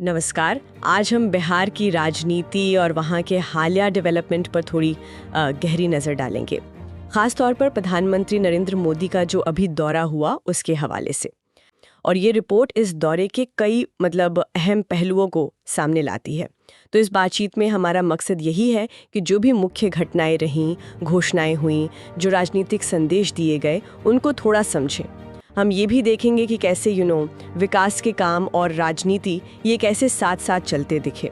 नमस्कार। आज हम बिहार की राजनीति और वहाँ के हालिया डेवलपमेंट पर थोड़ी गहरी नज़र डालेंगे। खास तौर पर प्रधानमंत्री नरेंद्र मोदी का जो अभी दौरा हुआ उसके हवाले से। और ये रिपोर्ट इस दौरे के कई अहम पहलुओं को सामने लाती है। तो इस बातचीत में हमारा मकसद यही है कि जो भी मुख्य घटनाएं रहीं, घोषणाएं हुईं, जो राजनीतिक संदेश दिए गए, उनको थोड़ा समझें। हम ये भी देखेंगे कि कैसे विकास के काम और राजनीति ये कैसे साथ साथ चलते दिखे।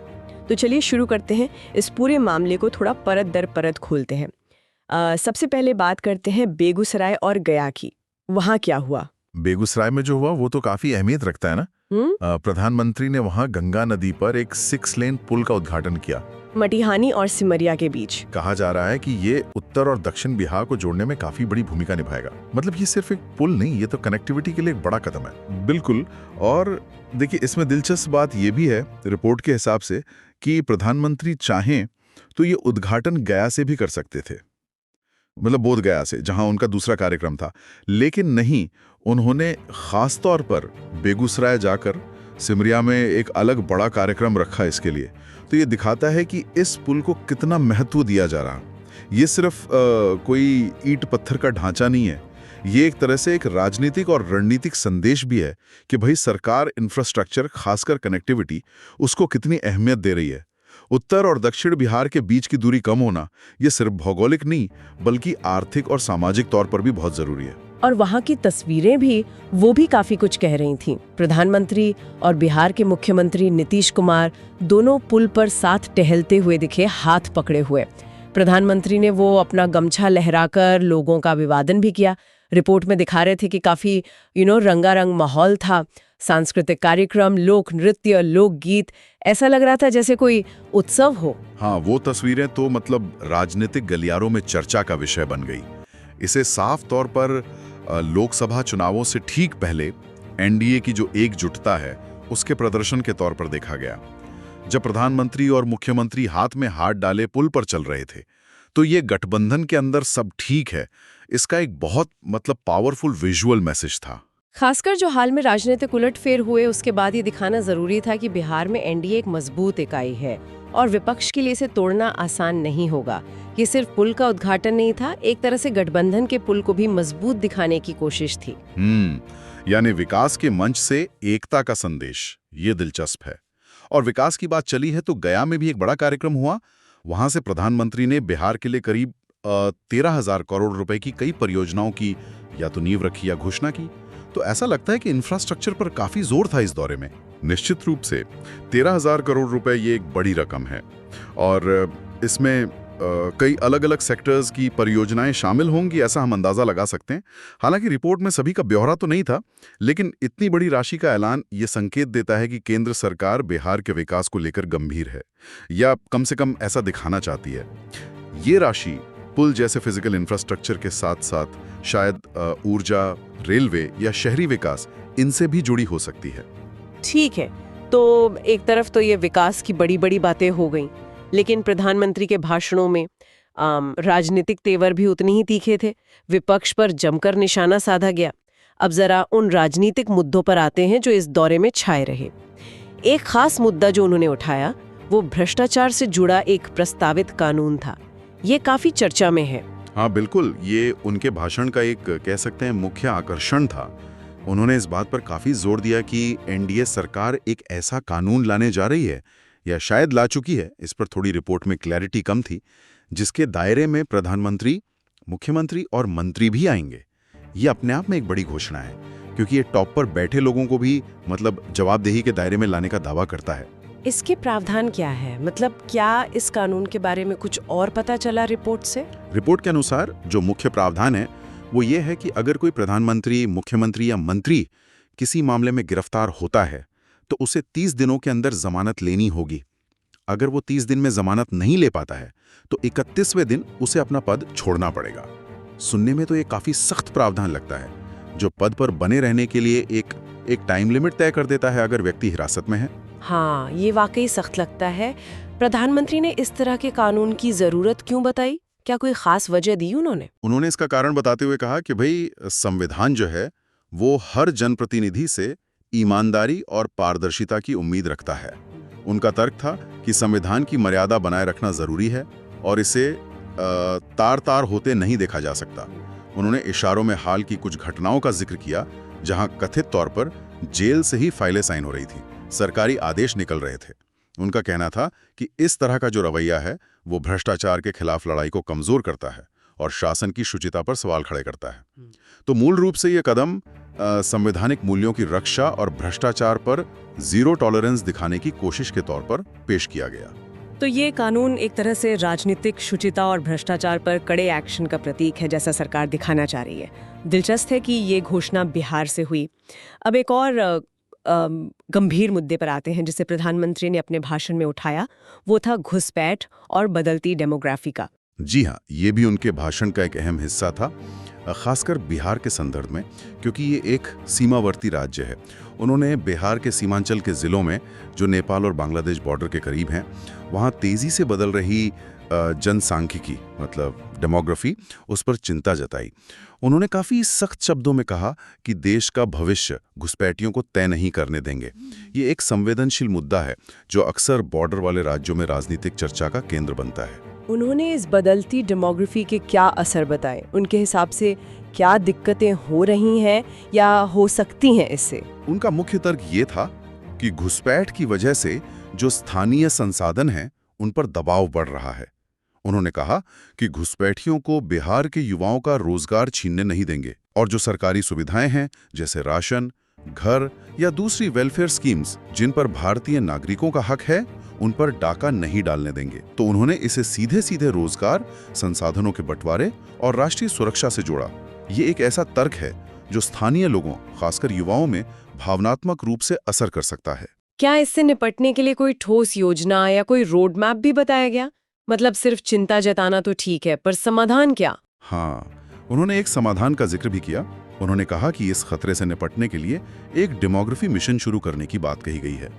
तो चलिए शुरू करते हैं, इस पूरे मामले को थोड़ा परत दर परत खोलते हैं। सबसे पहले बात करते हैं बेगूसराय और गया की। वहाँ क्या हुआ? बेगूसराय में जो हुआ वो तो काफी अहमियत रखता है ना। प्रधानमंत्री ने वहां गंगा नदी पर एक 6 लेन पुल का उद्घाटन किया। मटिहानी और सिमरिया के बीच। कहा जा रहा है कि ये उत्तर और दक्षिण बिहार को जोड़ने में काफी बड़ी भूमिका निभाएगा। मतलब ये सिर्फ एक पुल नहीं, ये तो कनेक्टिविटी के लिए एक बड़ा कदम है। बिल्कुल। और देखिए, इसमें दिलचस्प बात ये भी है रिपोर्ट के हिसाब से कि प्रधानमंत्री चाहें तो ये उद्घाटन गया से भी कर सकते थे, मतलब बोध गया से, जहां उनका दूसरा कार्यक्रम था। लेकिन नहीं, उन्होंने खास तौर पर बेगूसराय जाकर सिमरिया में एक अलग बड़ा कार्यक्रम रखा इसके लिए। तो ये दिखाता है कि इस पुल को कितना महत्व दिया जा रहा। ये सिर्फ कोई ईंट पत्थर का ढांचा नहीं है, ये एक तरह से एक राजनीतिक और रणनीतिक संदेश भी है कि भाई सरकार इंफ्रास्ट्रक्चर, खासकर कनेक्टिविटी, उसको कितनी अहमियत दे रही है। उत्तर और दक्षिण बिहार के बीच की दूरी कम होना ये सिर्फ भौगोलिक नहीं बल्कि आर्थिक और सामाजिक तौर पर भी बहुत जरूरी है। और वहाँ की तस्वीरें भी वो भी काफी कुछ कह रही थीं। प्रधानमंत्री और बिहार के मुख्यमंत्री नीतीश कुमार दोनों पुल पर साथ टहलते हुए दिखे, हाथ पकड़े हुए। प्रधानमंत्री ने वो अपना गमछा लहराकर लोगों का अभिवादन भी किया। रिपोर्ट में दिखा रहे थे कि काफी रंगारंग माहौल था, सांस्कृतिक कार्यक्रम, लोक नृत्य, लोकगीत, ऐसा लग रहा था जैसे कोई उत्सव हो। हाँ, वो तस्वीरें तो मतलब राजनीतिक गलियारों में चर्चा का विषय बन गई। इसे साफ तौर पर लोकसभा चुनावों से ठीक पहले एनडीए की जो एकजुटता है उसके प्रदर्शन के तौर पर देखा गया। जब प्रधानमंत्री और मुख्यमंत्री हाथ में हाथ डाले पुल पर चल रहे थे, तो ये गठबंधन के अंदर सब ठीक है, इसका एक बहुत पावरफुल विजुअल मैसेज था। खासकर जो हाल में राजनीतिक उलटफेर हुए उसके बाद ये दिखाना जरूरी था कि बिहार में एनडीए एक मजबूत इकाई है और विपक्ष के लिए इसे तोड़ना आसान नहीं होगा। ये सिर्फ पुल का उद्घाटन नहीं था, एक तरह से गठबंधन के पुल को भी मजबूत दिखाने की कोशिश थी। यानी विकास के मंच से एकता का संदेश, ये दिलचस्प है। और विकास की बात चली है तो गया में भी एक बड़ा कार्यक्रम हुआ। वहां से प्रधानमंत्री ने बिहार के लिए करीब 13,000 करोड़ रुपए की कई परियोजनाओं की या तो नींव रखी या घोषणा की। तो ऐसा लगता है कि इंफ्रास्ट्रक्चर पर काफी जोर था इस दौरे में। निश्चित रूप से 13,000 करोड़ रुपए ये एक बड़ी रकम है और इसमें कई अलग अलग सेक्टर्स की परियोजनाएं शामिल होंगी, ऐसा हम अंदाजा लगा सकते हैं। हालांकि रिपोर्ट में सभी का ब्यौरा तो नहीं था, लेकिन इतनी बड़ी राशि का ऐलान ये संकेत देता है कि केंद्र सरकार बिहार के विकास को लेकर गंभीर है, या कम से कम ऐसा दिखाना चाहती है। ये राशि पुल जैसे फिजिकल इंफ्रास्ट्रक्चर के साथ साथ शायद ऊर्जा, रेलवे या शहरी विकास, इनसे भी जुड़ी हो सकती है। ठीक है, तो एक तरफ तो ये विकास की बड़ी बड़ी बातें हो गईं, लेकिन प्रधानमंत्री के भाषणों में राजनीतिक तेवर भी उतनी ही तीखे थे। विपक्ष पर जमकर निशाना साधा गया। अब जरा उन राजनीतिक मुद्दों पर आते हैं जो इस दौरे में छाए रहे। एक खास मुद्दा जो उन्होंने उठाया वो भ्रष्टाचार से जुड़ा एक प्रस्तावित कानून था। ये काफी चर्चा में है। हाँ बिल्कुल, ये उनके भाषण का एक कह सकते हैं मुख्य आकर्षण था। उन्होंने इस बात पर काफी जोर दिया कि एनडीए सरकार एक ऐसा कानून लाने जा रही है या शायद ला चुकी है, इस पर थोड़ी रिपोर्ट में क्लैरिटी कम थी, जिसके दायरे में प्रधानमंत्री, मुख्यमंत्री और मंत्री भी आएंगे। ये अपने आप में एक बड़ी घोषणा है, क्योंकि ये टॉप पर बैठे लोगों को भी जवाबदेही के दायरे में लाने का दावा करता है। इसके प्रावधान क्या है? क्या इस कानून के बारे में कुछ और पता चला रिपोर्ट से? रिपोर्ट के अनुसार जो मुख्य प्रावधान है वो ये है कि अगर कोई प्रधानमंत्री, मुख्यमंत्री या मंत्री किसी मामले में गिरफ्तार होता है तो उसे 30 दिनों के अंदर जमानत लेनी होगी। अगर वो 30 दिन में जमानत नहीं ले पाता है तो 31वें दिन उसे अपना पद छोड़ना पड़ेगा। सुनने में तो ये काफी सख्त प्रावधान लगता है, जो पद पर बने रहने के लिए एक टाइम लिमिट तय कर देता है अगर व्यक्ति हिरासत में है। हाँ, ये वाकई सख्त लगता है। प्रधानमंत्री ने इस तरह के कानून की जरूरत क्यों बताई? क्या कोई खास वजह दी उन्होंने? इसका कारण बताते हुए कहा कि भाई संविधान जो है वो हर जनप्रतिनिधि से ईमानदारी और पारदर्शिता की उम्मीद रखता है। उनका तर्क था कि संविधान की मर्यादा बनाए रखना जरूरी है और इसे तार तार होते नहीं देखा जा सकता। उन्होंने इशारों में हाल की कुछ घटनाओं का जिक्र किया जहां कथित तौर पर जेल से ही फाइलें साइन हो रही थी, सरकारी आदेश निकल रहे थे। उनका कहना था कि इस तरह का जो रवैया है वो भ्रष्टाचार के खिलाफ लड़ाई को कमजोर करता है और शासन की शुचिता पर सवाल खड़े करता है। तो मूल रूप से ये कदम संवैधानिक मूल्यों की रक्षा और भ्रष्टाचार पर जीरो टॉलरेंस दिखाने की कोशिश के तौर पर पेश किया गया। तो ये कानून एक तरह से राजनीतिक शुचिता और भ्रष्टाचार पर कड़े एक्शन का प्रतीक है, जैसा सरकार दिखाना चाह रही है। दिलचस्प है कि ये घोषणा बिहार से हुई। अब एक और गंभीर मुद्दे पर आते हैं जिसे प्रधानमंत्री ने अपने भाषण में उठाया, वो था घुसपैठ और बदलती डेमोग्राफी का। जी हाँ, ये भी उनके भाषण का एक अहम हिस्सा था, खासकर बिहार के संदर्भ में, क्योंकि ये एक सीमावर्ती राज्य है। उन्होंने बिहार के सीमांचल के ज़िलों में, जो नेपाल और बांग्लादेश बॉर्डर के करीब हैं, वहाँ तेज़ी से बदल रही जनसांख्यिकी मतलब डेमोग्राफी, उस पर चिंता जताई। उन्होंने काफ़ी सख्त शब्दों में कहा कि देश का भविष्य घुसपैठियों को तय नहीं करने देंगे। ये एक संवेदनशील मुद्दा है जो अक्सर बॉर्डर वाले राज्यों में राजनीतिक चर्चा का केंद्र बनता है। उन्होंने इस बदलती डेमोग्राफी के क्या असर बताए? उनके हिसाब से क्या दिक्कतें हो रही हैं या हो सकती हैं इससे? उनका मुख्य तर्क ये था कि घुसपैठ की वजह से जो स्थानीय संसाधन हैं उन पर दबाव बढ़ रहा है। उन्होंने कहा कि घुसपैठियों को बिहार के युवाओं का रोजगार छीनने नहीं देंगे और जो सरकारी सुविधाएं हैं जैसे राशन, घर या दूसरी वेलफेयर स्कीम्स जिन पर भारतीय नागरिकों का हक है, उन पर डाका नहीं डालने देंगे। तो उन्होंने इसे सीधे सीधे रोजगार, संसाधनों के बंटवारे और राष्ट्रीय सुरक्षा से जोड़ा। ये एक ऐसा तर्क है जो स्थानीय लोगों, खासकर युवाओं में भावनात्मक रूप से असर कर सकता है। क्या इससे निपटने के लिए कोई ठोस योजना या कोई रोड मैप भी बताया गया? मतलब सिर्फ चिंता जताना तो ठीक है, पर समाधान क्या? हाँ, उन्होंने एक समाधान का जिक्र भी किया। उन्होंने कहा कि इस खतरे से निपटने के लिए एक डेमोग्राफी मिशन शुरू करने की बात कही गई है।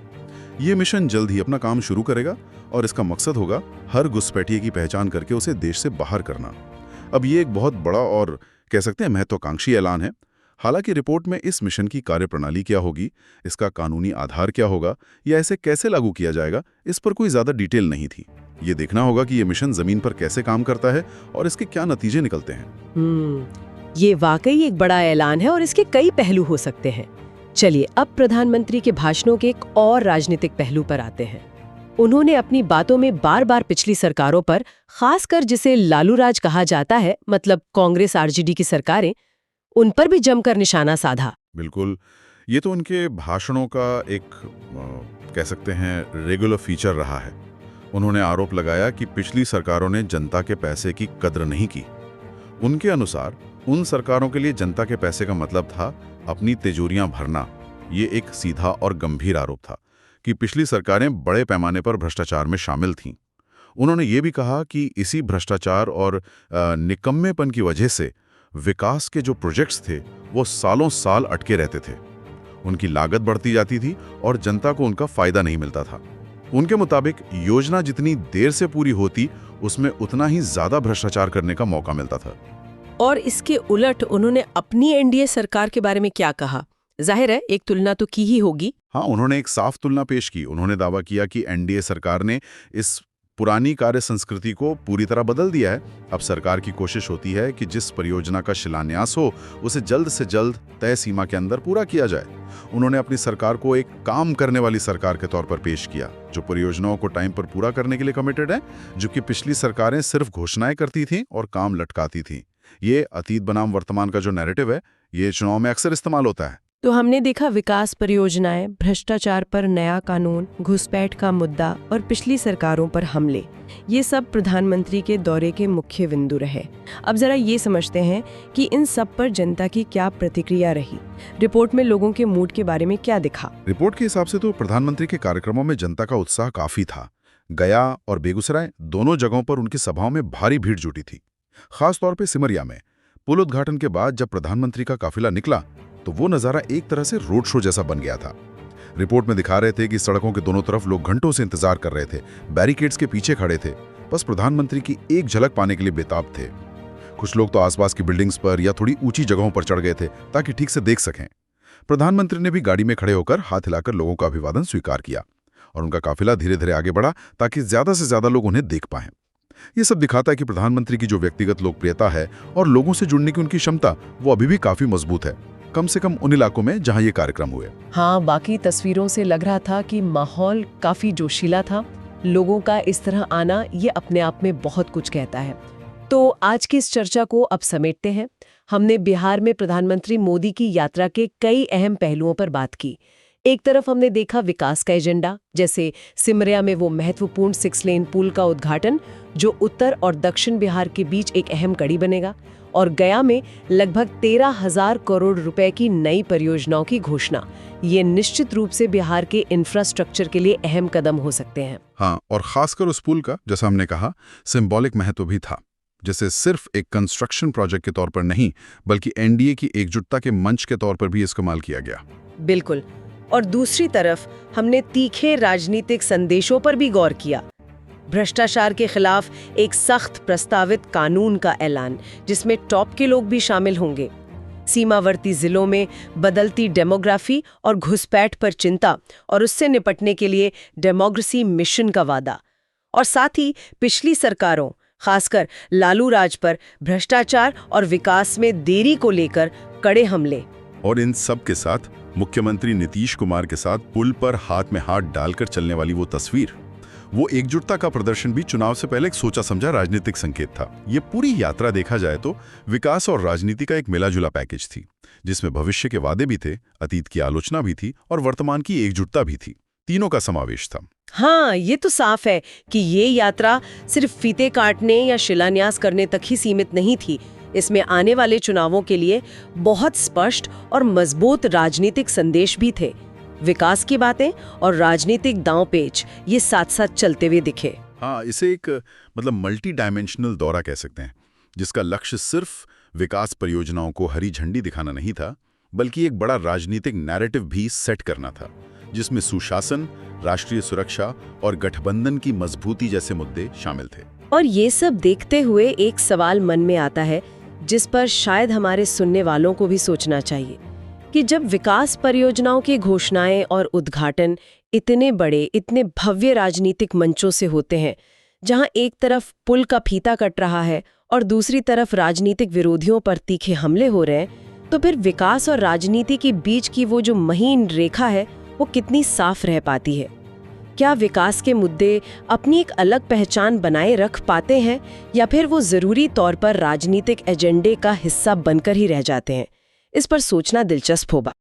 ये मिशन जल्द ही अपना काम शुरू करेगा और इसका मकसद होगा हर घुसपैठिए की पहचान करके उसे देश से बाहर करना। अब ये एक बहुत बड़ा और कह सकते हैं महत्वाकांक्षी ऐलान है। हालांकि रिपोर्ट में इस मिशन की कार्यप्रणाली क्या होगी, इसका कानूनी आधार क्या होगा या इसे कैसे लागू किया जाएगा, इस पर कोई ज्यादा डिटेल नहीं थी। ये देखना होगा कि ये मिशन जमीन पर कैसे काम करता है और इसके क्या नतीजे निकलते हैं। ये वाकई एक बड़ा ऐलान है और इसके कई पहलू हो सकते हैं। चलिए अब प्रधानमंत्री के भाषणों के एक और राजनीतिक पहलू पर आते हैं। उन्होंने अपनी बातों में बार बार पिछली सरकारों पर, खासकर जिसे लालू राज कहा जाता है, मतलब कांग्रेस आरजेडी की सरकारें, उन पर भी जमकर निशाना साधा। बिल्कुल, ये तो उनके भाषणों का एक कह सकते हैं रेगुलर फीचर रहा है। उन्होंने आरोप लगाया कि पिछली सरकारों ने जनता के पैसे की कद्र नहीं की। उनके अनुसार उन सरकारों के लिए जनता के पैसे का मतलब था अपनी तिजोरियां भरना। ये एक सीधा और गंभीर आरोप था कि पिछली सरकारें बड़े पैमाने पर भ्रष्टाचार में शामिल थीं। उन्होंने ये भी कहा कि इसी भ्रष्टाचार और निकम्मेपन की वजह से विकास के जो प्रोजेक्ट्स थे वो सालों साल अटके रहते थे। उनकी लागत बढ़ती जाती थी और जनता को उनका फायदा नहीं मिलता था। उनके मुताबिक योजना जितनी देर से पूरी होती, उसमें उतना ही ज्यादा भ्रष्टाचार करने का मौका मिलता था। और इसके उलट उन्होंने अपनी एनडीए सरकार के बारे में क्या कहा? जाहिर है एक तुलना तो की ही होगी। हाँ, उन्होंने एक साफ तुलना पेश की। उन्होंने दावा किया कि एनडीए सरकार ने इस पुरानी कार्य संस्कृति को पूरी तरह बदल दिया है। अब सरकार की कोशिश होती है कि जिस परियोजना का शिलान्यास हो उसे जल्द से जल्द तय सीमा के अंदर पूरा किया जाए। उन्होंने अपनी सरकार को एक काम करने वाली सरकार के तौर पर पेश किया, जो परियोजनाओं को टाइम पर पूरा करने के लिए कमिटेड है, जबकि पिछली सरकारें सिर्फ घोषणाएं करती थीं और काम लटकाती थीं। ये अतीत बनाम वर्तमान का जो नैरेटिव है, ये चुनाव में अक्सर इस्तेमाल होता है। तो हमने देखा विकास परियोजनाएं, भ्रष्टाचार पर नया कानून, घुसपैठ का मुद्दा और पिछली सरकारों पर हमले। ये सब प्रधानमंत्री के दौरे के मुख्य बिंदु रहे। अब जरा ये समझते हैं कि इन सब पर जनता की क्या प्रतिक्रिया रही। रिपोर्ट में लोगों के मूड के बारे में क्या दिखा? रिपोर्ट के हिसाब से तो प्रधानमंत्री के कार्यक्रमों में जनता का उत्साह काफी था। गया और बेगूसराय दोनों जगहों पर उनकी सभाओं में भारी भीड़ जुटी थी। खासतौर पर सिमरिया में पुल उद्घाटन के बाद जब प्रधानमंत्री का काफिला निकला तो वो नजारा एक तरह से रोड शो जैसा बन गया था। रिपोर्ट में दिखा रहे थे कि सड़कों के दोनों तरफ लोग घंटों से इंतजार कर रहे थे, बैरिकेड्स के पीछे खड़े थे, बस प्रधानमंत्री की एक झलक पाने के लिए बेताब थे। कुछ लोग तो आसपास की बिल्डिंग्स पर या थोड़ी ऊंची जगहों पर चढ़ गए थे ताकि ठीक से देख सकें। प्रधानमंत्री ने भी गाड़ी में खड़े होकर हाथ हिलाकर लोगों का अभिवादन स्वीकार किया और उनका काफिला धीरे धीरे आगे बढ़ा ताकि ज्यादा से ज्यादा लोग उन्हें देख पाएं। ये सब दिखाता है कि प्रधानमंत्री की जो व्यक्तिगत लोकप्रियता है और लोगों से जुड़ने की उनकी क्षमता वो अभी भी काफी मजबूत है, कम से कम उन इलाकों में जहां ये कार्यक्रम हुए। हाँ, बाकी तस्वीरों से लग रहा था कि माहौल काफी जोशीला था। लोगों का इस तरह आना ये अपने आप में बहुत कुछ कहता है। तो आज की इस चर्चा को अब समेटते हैं। हमने बिहार में प्रधानमंत्री मोदी की यात्रा के कई अहम पहलुओं पर बात की। एक तरफ हमने देखा विकास का एजेंडा, जैसे सिमरिया में वो महत्वपूर्ण 6 लेन पुल का उद्घाटन जो उत्तर और दक्षिण बिहार के बीच एक अहम कड़ी बनेगा, और गया में लगभग 13,000 करोड़ रुपए की नई परियोजनाओं की घोषणा। ये निश्चित रूप से बिहार के इंफ्रास्ट्रक्चर के लिए अहम कदम हो सकते हैं। हाँ, और खासकर उस पुल का, जैसा हमने कहा, सिंबॉलिक महत्व भी था, जैसे सिर्फ एक कंस्ट्रक्शन प्रोजेक्ट के तौर पर नहीं बल्कि एनडीए की एकजुटता के मंच के तौर पर भी इस्तेमाल किया गया। बिल्कुल। और दूसरी तरफ हमने तीखे राजनीतिक संदेशों पर भी गौर किया। भ्रष्टाचार के खिलाफ एक सख्त प्रस्तावित कानून का ऐलान, जिसमें टॉप के लोग भी शामिल होंगे। सीमावर्ती जिलों में बदलती डेमोग्राफी और घुसपैठ पर चिंता और उससे निपटने के लिए डेमोक्रेसी मिशन का वादा। और साथ ही पिछली सरकारों, खासकर लालू राज पर भ्रष्टाचार और विकास में देरी को लेकर कड़े हमले। और इन सब के साथ मुख्यमंत्री नीतीश कुमार के साथ पुल पर हाथ में हाथ डालकर चलने वाली वो तस्वीर, वो एकजुटता का प्रदर्शन भी चुनाव से पहले एक सोचा समझा राजनीतिक संकेत था। ये पूरी यात्रा देखा जाए तो विकास और राजनीति का एक मिलाजुला पैकेज थी, जिसमें भविष्य के वादे भी थे, अतीत की आलोचना भी थी और वर्तमान की एकजुटता भी थी। तीनों का समावेश था। हाँ, ये तो साफ है कि ये यात्रा सिर्फ फीते काटने या शिलान्यास करने तक ही सीमित नहीं थी। इसमें आने वाले चुनावों के लिए बहुत स्पष्ट और मजबूत राजनीतिक संदेश भी थे। विकास की बातें और राजनीतिक दांव-पेच ये साथ साथ चलते हुए दिखे। हाँ, इसे एक मल्टी डायमेंशनल दौरा कह सकते हैं, जिसका लक्ष्य सिर्फ विकास परियोजनाओं को हरी झंडी दिखाना नहीं था, बल्कि एक बड़ा राजनीतिक नैरेटिव भी सेट करना था, जिसमें सुशासन, राष्ट्रीय सुरक्षा और गठबंधन की मजबूती जैसे मुद्दे शामिल थे। और ये सब देखते हुए एक सवाल मन में आता है, जिस पर शायद हमारे सुनने वालों को भी सोचना चाहिए कि जब विकास परियोजनाओं की घोषणाएं और उद्घाटन इतने बड़े, इतने भव्य राजनीतिक मंचों से होते हैं, जहां एक तरफ पुल का फीता कट रहा है और दूसरी तरफ राजनीतिक विरोधियों पर तीखे हमले हो रहे हैं, तो फिर विकास और राजनीति के बीच की वो जो महीन रेखा है वो कितनी साफ रह पाती है? क्या विकास के मुद्दे अपनी एक अलग पहचान बनाए रख पाते हैं या फिर वो जरूरी तौर पर राजनीतिक एजेंडे का हिस्सा बनकर ही रह जाते हैं? इस पर सोचना दिलचस्प होगा।